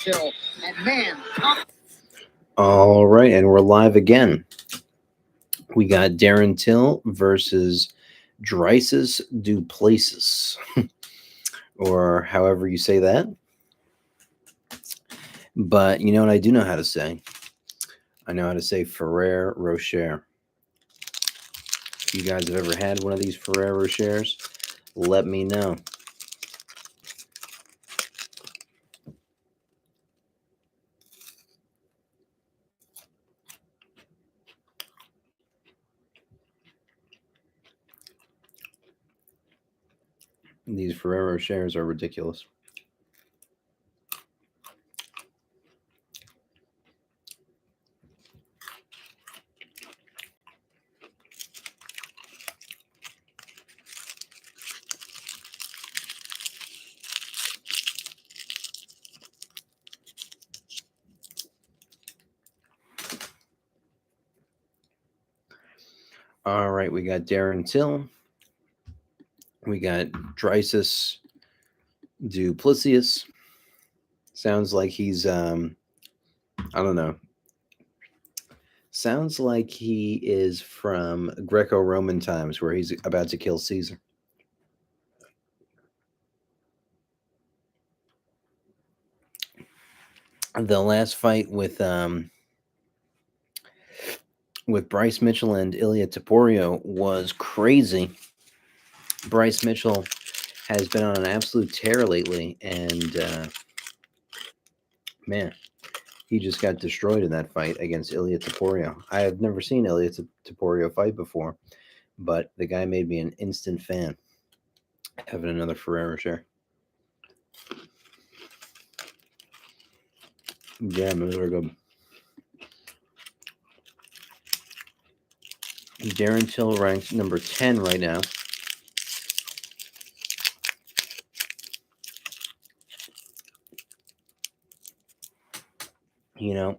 Till and man. All right, and we're live again. We got Darren Till versus Dricus du Plessis, or however you say that. But you know what I do know how to say? I know how to say Ferrer Rocher. If you guys have ever had one of these Ferrer Rochers, let me know. These Ferrer Rochers are ridiculous. All right, we got Darren Till. We got Dricus du Plessis. Sounds like he's I don't know. Sounds like he is from Greco-Roman times where he's about to kill Caesar. The last fight with Bryce Mitchell and Ilya Taporio was crazy. Bryce Mitchell has been on an absolute tear lately, and man, he just got destroyed in that fight against Ilya Taporio. I have never seen Ilya Taporio fight before, but the guy made me an instant fan. Having another Ferrero share. Yeah, those are good. Darren Till ranks number 10 right now. You know,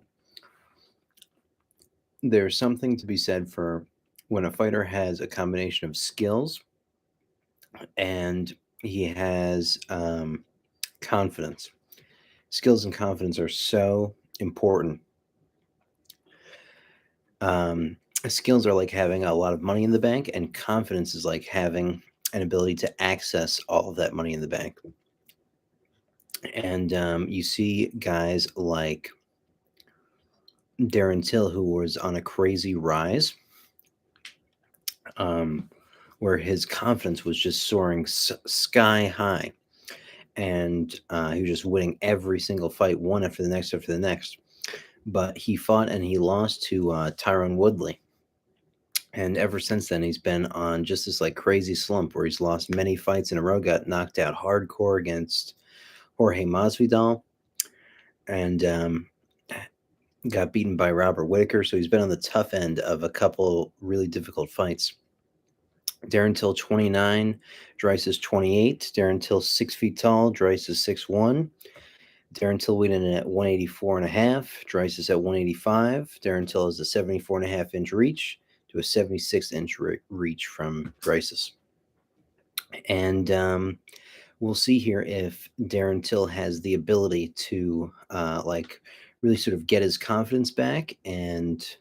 there's something to be said for when a fighter has a combination of skills and he has confidence. Skills and confidence are so important. Um, Skills are like having a lot of money in the bank, and confidence is like having an ability to access all of that money in the bank. And you see guys like Darren Till, who was on a crazy rise, um, where his confidence was just soaring sky high. And he was just winning every single fight, one after the next after the next. But he fought and he lost to Tyron Woodley. And ever since then, he's been on just this like crazy slump where he's lost many fights in a row, got knocked out hardcore against Jorge Masvidal, and got beaten by Robert Whitaker. So he's been on the tough end of a couple really difficult fights. Darren Till 29, Dricus 28. Darren Till 6 feet tall, Dricus 6'1". Darren Till weighed in at 184 and a half. Dricus at 185. Darren Till has a 74.5-inch reach to a 76-inch reach from Dricus. And we'll see here if Darren Till has the ability to like really sort of get his confidence back and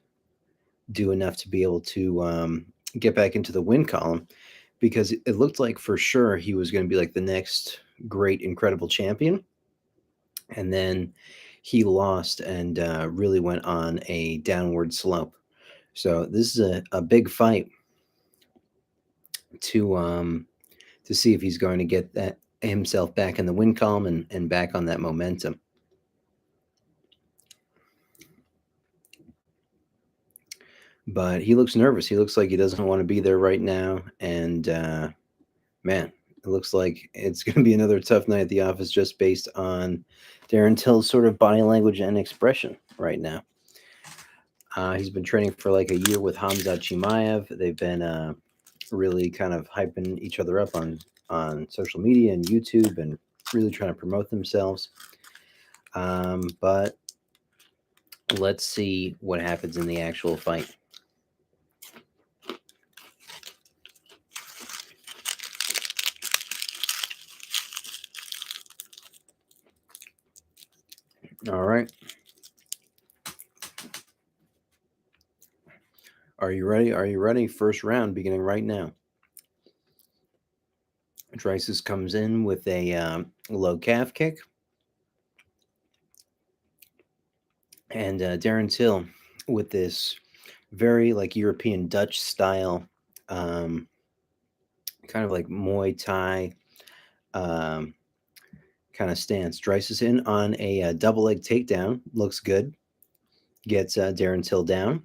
do enough to be able to get back into the win column, because it looked like for sure he was going to be like the next great, incredible champion. And then he lost and really went on a downward slope. So this is a big fight to see if he's going to get that himself back in the win column and back on that momentum. But he looks nervous. He looks like he doesn't want to be there right now. And man, it looks like it's going to be another tough night at the office just based on Darren Till's sort of body language and expression right now. He's been training for like a year with Hamzat Chimaev. They've been really kind of hyping each other up on social media and YouTube and really trying to promote themselves. But let's see what happens in the actual fight. All right. Are you ready? Are you ready? First round beginning right now. Dricus comes in with a low calf kick. And Darren Till with this very like European Dutch style, um, kind of like Muay Thai um, kind of stance. Dricus in on a double leg takedown. Looks good. Gets Darren Till down.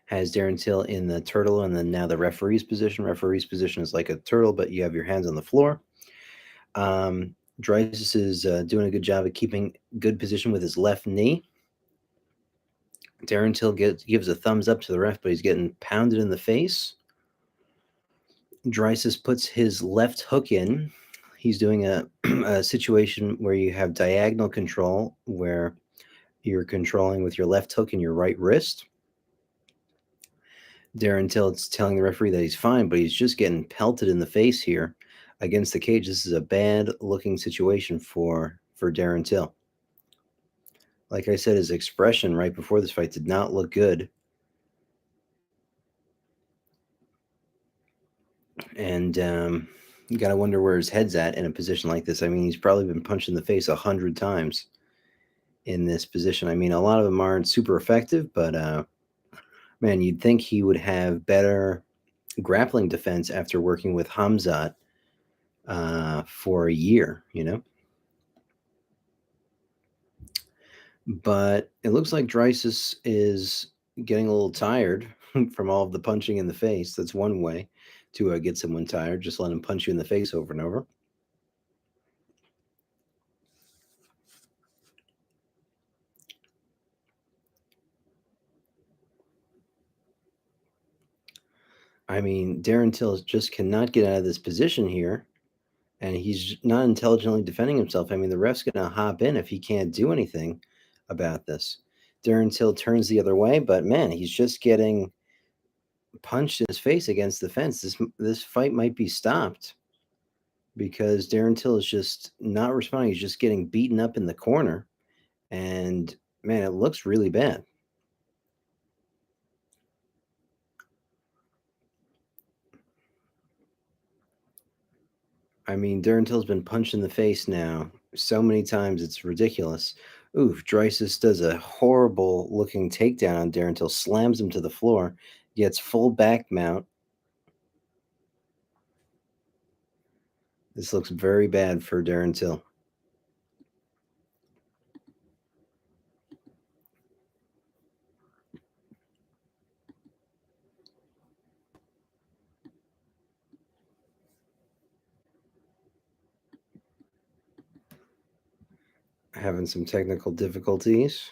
Has Darren Till in the turtle, and then now the referee's position. Referee's position is like a turtle, but you have your hands on the floor. Dricus is doing a good job of keeping good position with his left knee. Darren Till gives a thumbs up to the ref, but he's getting pounded in the face. Dricus puts his left hook in. He's doing a situation where you have diagonal control, where you're controlling with your left hook and your right wrist. Darren Till's telling the referee that he's fine, but he's just getting pelted in the face here against the cage. This is a bad looking situation for Darren Till. Like I said, his expression right before this fight did not look good. And you got to wonder where his head's at in a position like this. I mean, he's probably been punched in the face 100 times in this position. I mean, a lot of them aren't super effective, but man, you'd think he would have better grappling defense after working with Hamzat for a year, you know? But it looks like Dricus is getting a little tired from all of the punching in the face. That's one way to get someone tired. Just let him punch you in the face over and over. I mean, Darren Till just cannot get out of this position here, and he's not intelligently defending himself. I mean, the ref's going to hop in if he can't do anything about this. Darren Till turns the other way, but man, he's just getting punched in his face against the fence. This fight might be stopped because Darren Till is just not responding. He's just getting beaten up in the corner, and man, it looks really bad. I mean, Darren Till's been punched in the face now so many times, it's ridiculous. Oof, Dricus does a horrible looking takedown on Darren Till, slams him to the floor, gets full back mount. This looks very bad for Darren Till. Having some technical difficulties.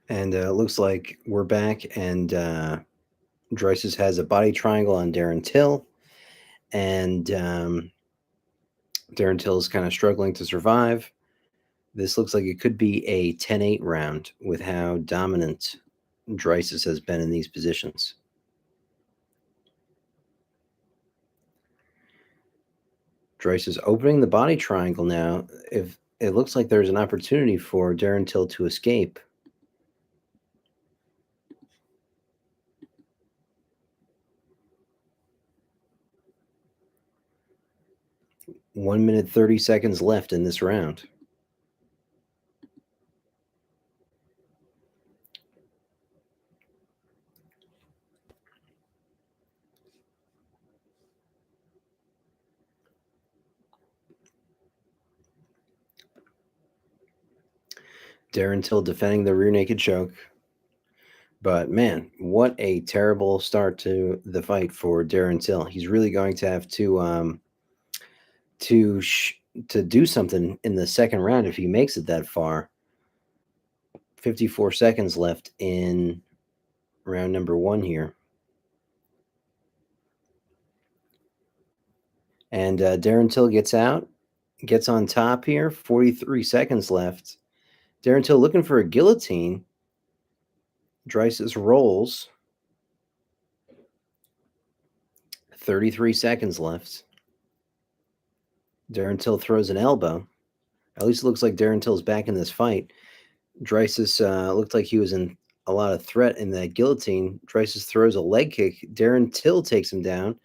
And it looks like we're back, and Dricus has a body triangle on Darren Till, and Darren Till is kind of struggling to survive. This looks like it could be a 10-8 round with how dominant Dricus has been in these positions. Dricus is opening the body triangle now. If it looks like there's an opportunity for Darren Till to escape. One minute, 30 seconds left in this round. Darren Till defending the rear naked choke. But man, what a terrible start to the fight for Darren Till. He's really going to have to do something in the second round if he makes it that far. 54 seconds left in round number 1 here. And Darren Till gets out, gets on top here. 43 seconds left. Darren Till looking for a guillotine. Dricus rolls. 33 seconds left. Darren Till throws an elbow. At least it looks like Darren Till's back in this fight. Dricus looked like he was in a lot of threat in that guillotine. Dricus throws a leg kick. Darren Till takes him down.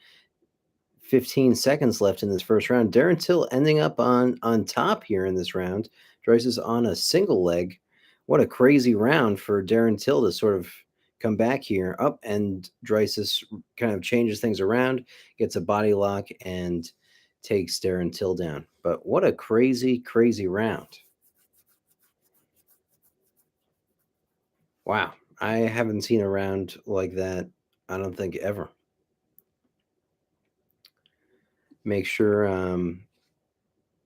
15 seconds left in this first round. Darren Till ending up on top here in this round. Dricus on a single leg. What a crazy round for Darren Till to sort of come back here up, and Dricus kind of changes things around, gets a body lock, and takes Darren Till down. But what a crazy, crazy round. Wow. I haven't seen a round like that, I don't think, ever. Make sure,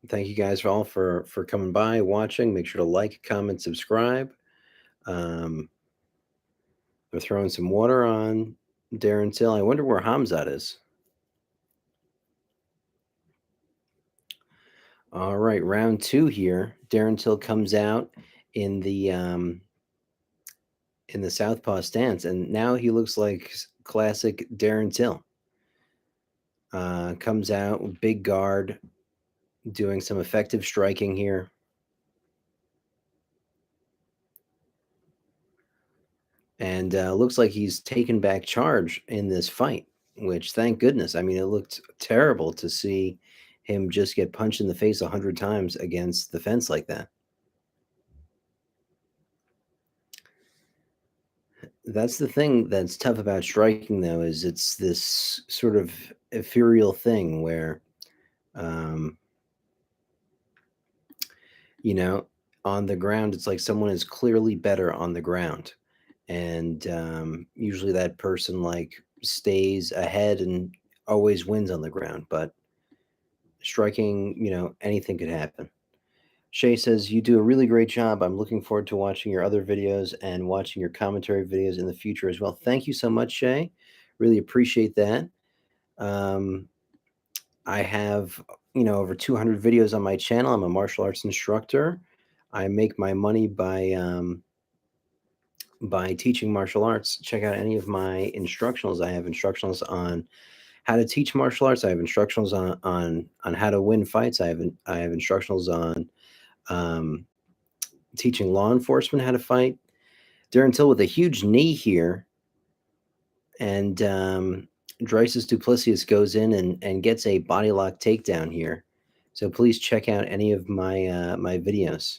thank you guys all for coming by, watching. Make sure to like, comment, subscribe. They're throwing some water on Darren Till. I wonder where Hamzat is. All right, round 2 here. Darren Till comes out in the southpaw stance, and now he looks like classic Darren Till. Comes out with big guard, doing some effective striking here. And looks like he's taken back charge in this fight, which, thank goodness. I mean, it looked terrible to see him just get punched in the face 100 times against the fence like that. That's the thing that's tough about striking, though, is it's this sort of ethereal thing where, um, you know, on the ground, it's like someone is clearly better on the ground. And usually that person like stays ahead and always wins on the ground. But striking, anything could happen. Shay says, you do a really great job. I'm looking forward to watching your other videos and watching your commentary videos in the future as well. Thank you so much, Shay. Really appreciate that. I have, over 200 videos on my channel. I'm a martial arts instructor. I make my money by teaching martial arts. Check out any of my instructionals. I have instructionals on how to teach martial arts. I have instructionals on how to win fights. I have instructionals on teaching law enforcement how to fight. Darren Till with a huge knee here, and Dricus du Plessis goes in and gets a body lock takedown here. So please check out any of my my videos.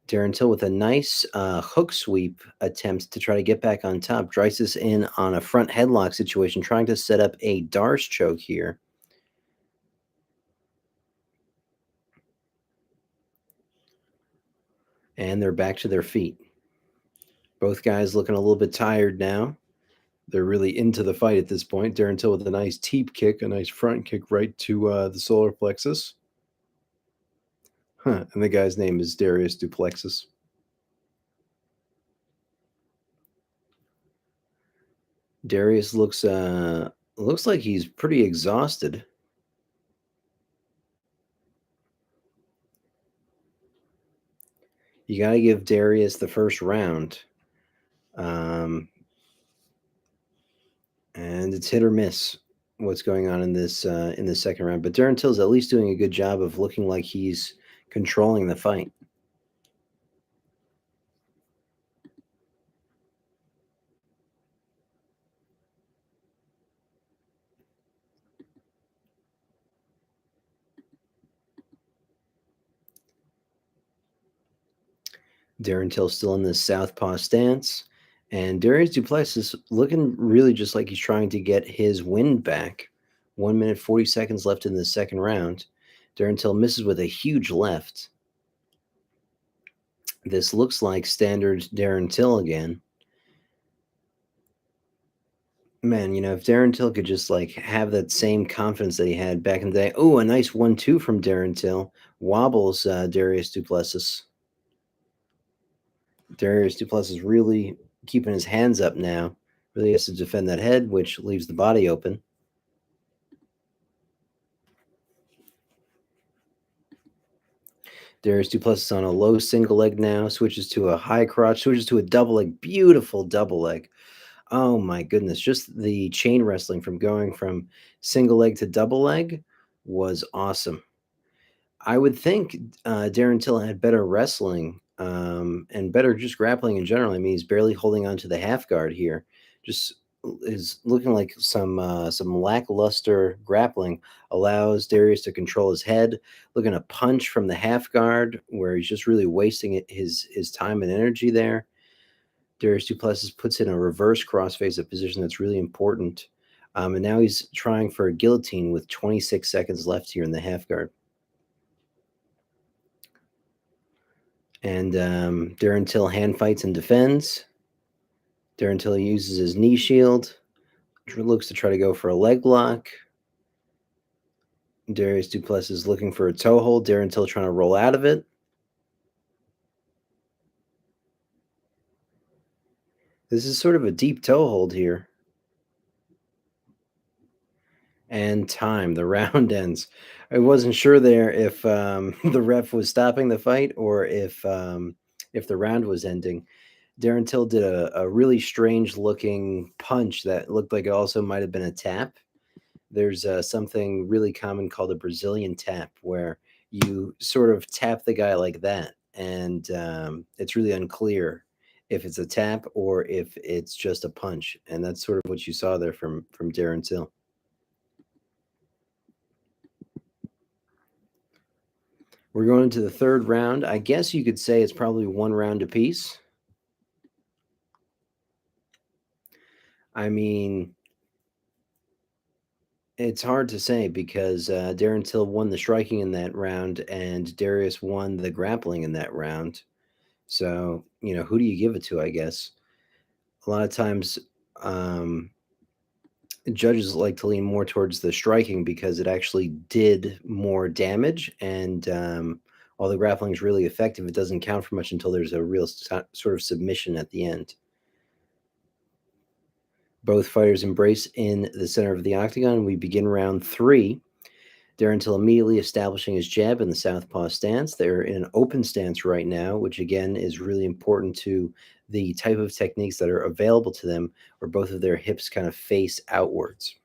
Darren Till with a nice hook sweep attempt to try to get back on top. Dricus in on a front headlock situation, trying to set up a Darce choke here. And they're back to their feet. Both guys looking a little bit tired now. They're really into the fight at this point. Darren Till with a nice teep kick, a nice front kick right to the solar plexus. And the guy's name is Darius Duplexis. Darius looks like he's pretty exhausted. You got to give Darius the first round. And it's hit or miss what's going on in this second round. But Darren Till's at least doing a good job of looking like he's controlling the fight. Darren Till still in this southpaw stance. And Darius Duplessis looking really just like he's trying to get his wind back. 1 minute, 40 seconds left in the second round. Darren Till misses with a huge left. This looks like standard Darren Till again. Man, if Darren Till could just like have that same confidence that he had back in the day. Oh, a nice 1-2 from Darren Till. Wobbles Darius Duplessis. Darius Duplessis really keeping his hands up now. Really has to defend that head, which leaves the body open. Darius Duplessis on a low single leg now, switches to a high crotch, switches to a double leg, beautiful double leg. Oh my goodness, just the chain wrestling from going from single leg to double leg was awesome. I would think Darren Till had better wrestling and better just grappling in general. I mean, he's barely holding on to the half guard here. Just is looking like some lackluster grappling allows Darius to control his head. Looking to punch from the half guard where he's just really wasting his time and energy there. Darius Duplessis puts in a reverse crossface, a position that's really important. And now he's trying for a guillotine with 26 seconds left here in the half guard. And Darren Till hand fights and defends. Darren Till uses his knee shield. Looks to try to go for a leg lock. Darius Duplessis looking for a toe hold. Darren Till trying to roll out of it. This is sort of a deep toe hold here. And time. The round ends. I wasn't sure there if the ref was stopping the fight or if the round was ending. Darren Till did a really strange looking punch that looked like it also might have been a tap. There's something really common called a Brazilian tap where you sort of tap the guy like that. And it's really unclear if it's a tap or if it's just a punch. And that's sort of what you saw there from Darren Till. We're going into the third round. I guess you could say it's probably 1 round apiece. I mean, it's hard to say because Darren Till won the striking in that round and Darius won the grappling in that round. So, who do you give it to, I guess? A lot of times, judges like to lean more towards the striking because it actually did more damage. And while the grappling is really effective, it doesn't count for much until there's a real sort of submission at the end. Both fighters embrace in the center of the octagon. We begin round 3. Darren Till immediately establishing his jab in the southpaw stance. They're in an open stance right now, which again is really important to the type of techniques that are available to them, where both of their hips kind of face outwards.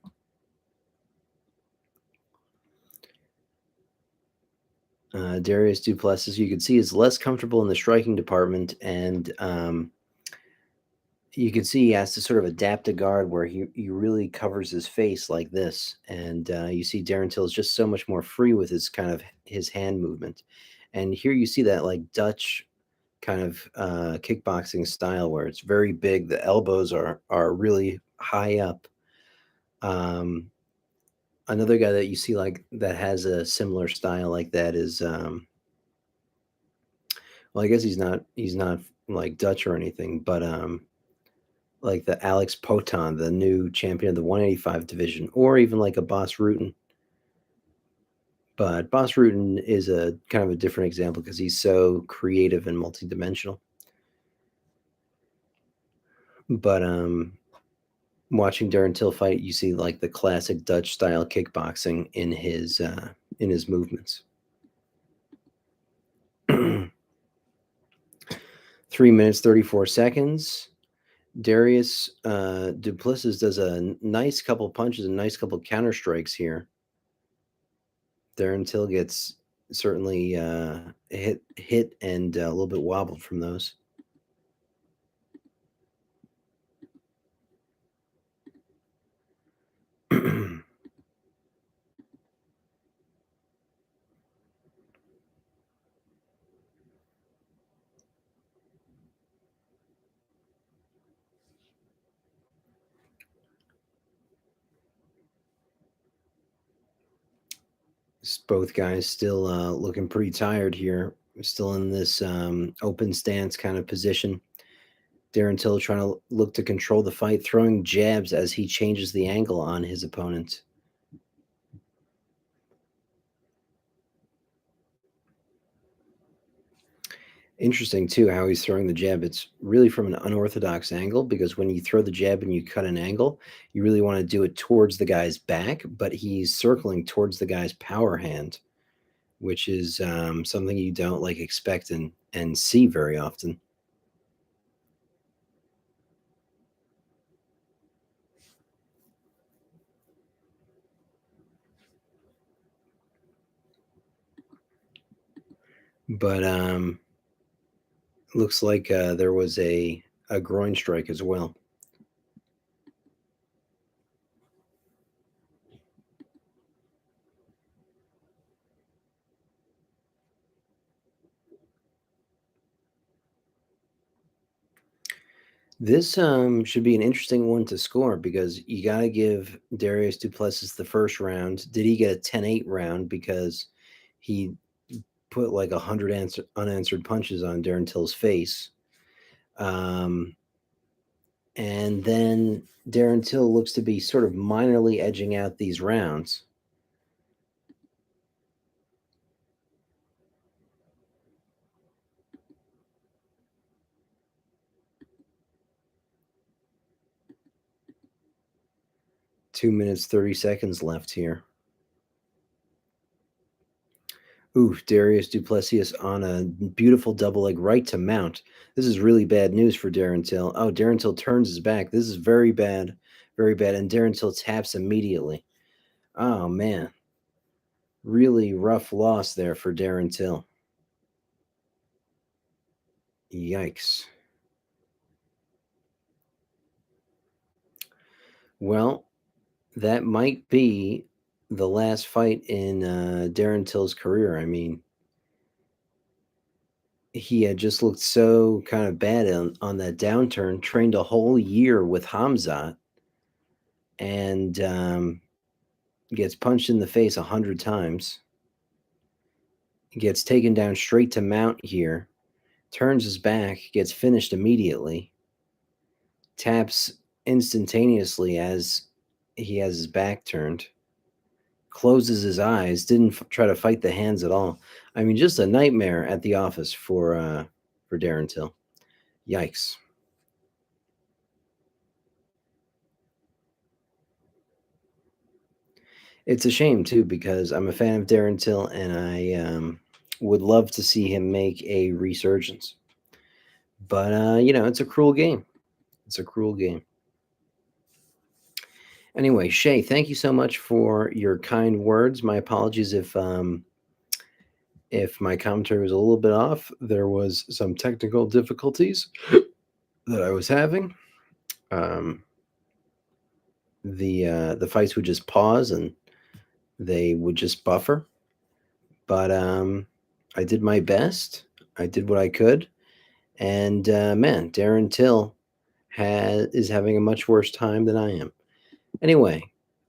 Darius Duplessis, you can see, is less comfortable in the striking department, and you can see he has to sort of adapt a guard where he really covers his face like this. And you see Darren Till is just so much more free with his hand movement. And here you see that like Dutch kind of kickboxing style where it's very big. The elbows are really high up. Another guy that you see like that has a similar style like that is well, I guess he's not like Dutch or anything, but like the Alex Poton, the new champion of the 185 division, or even like a Boss Rutan. But Boss Rutan is a kind of a different example because he's so creative and multidimensional. But watching Darren Till fight, you see like the classic Dutch style kickboxing in his movements. 3 minutes 34 seconds. Darius Duplessis does a nice couple punches, a nice couple counter strikes here. Darren Till gets certainly hit and a little bit wobbled from those. Both guys still looking pretty tired here. Still in this open stance kind of position. Darren Till trying to look to control the fight, throwing jabs as he changes the angle on his opponent. Interesting, too, how he's throwing the jab. It's really from an unorthodox angle because when you throw the jab and you cut an angle, you really want to do it towards the guy's back, but he's circling towards the guy's power hand, which is something you don't like expect and see very often. But looks like there was a groin strike as well. This should be an interesting one to score because you got to give Darius Duplessis the first round. Did he get a 10-8 round because he put like 100 unanswered punches on Darren Till's face? Um, and then Darren Till looks to be sort of minorly edging out these rounds. Two minutes 30 seconds left here. Ooh, Darius Duplessis on a beautiful double leg right to mount. This is really bad news for Darren Till. Oh, Darren Till turns his back. This is very bad, very bad. And Darren Till taps immediately. Oh man, really rough loss there for Darren Till. Yikes. Well, that might be the last fight in Darren Till's career. I mean, he had just looked so kind of bad on that downturn, trained a whole year with Hamzat, and gets punched in the face 100 times, gets taken down straight to mount here, turns his back, gets finished immediately, taps instantaneously as he has his back turned, closes his eyes, didn't try to fight the hands at all. I mean, just a nightmare at the office for Darren Till. Yikes. It's a shame too because I'm a fan of Darren Till and I would love to see him make a resurgence. But it's a cruel game. It's a cruel game. Anyway, Shay, thank you so much for your kind words. My apologies if my commentary was a little bit off. There was some technical difficulties that I was having. The fights would just pause and they would just buffer. But I did my best. I did what I could, and man, Darren Till is having a much worse time than I am. Anyway,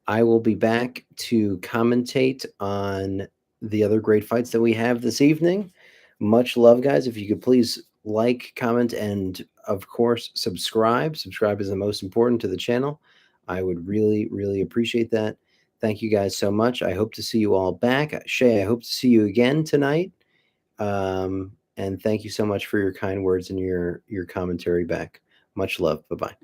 I will be back to commentate on the other great fights that we have this evening. Much love, guys. If you could please like, comment, and of course, subscribe. Subscribe is the most important to the channel. I would really, really appreciate that. Thank you guys so much. I hope to see you all back. Shay, I hope to see you again tonight. And thank you so much for your kind words and your commentary back. Much love. Bye bye.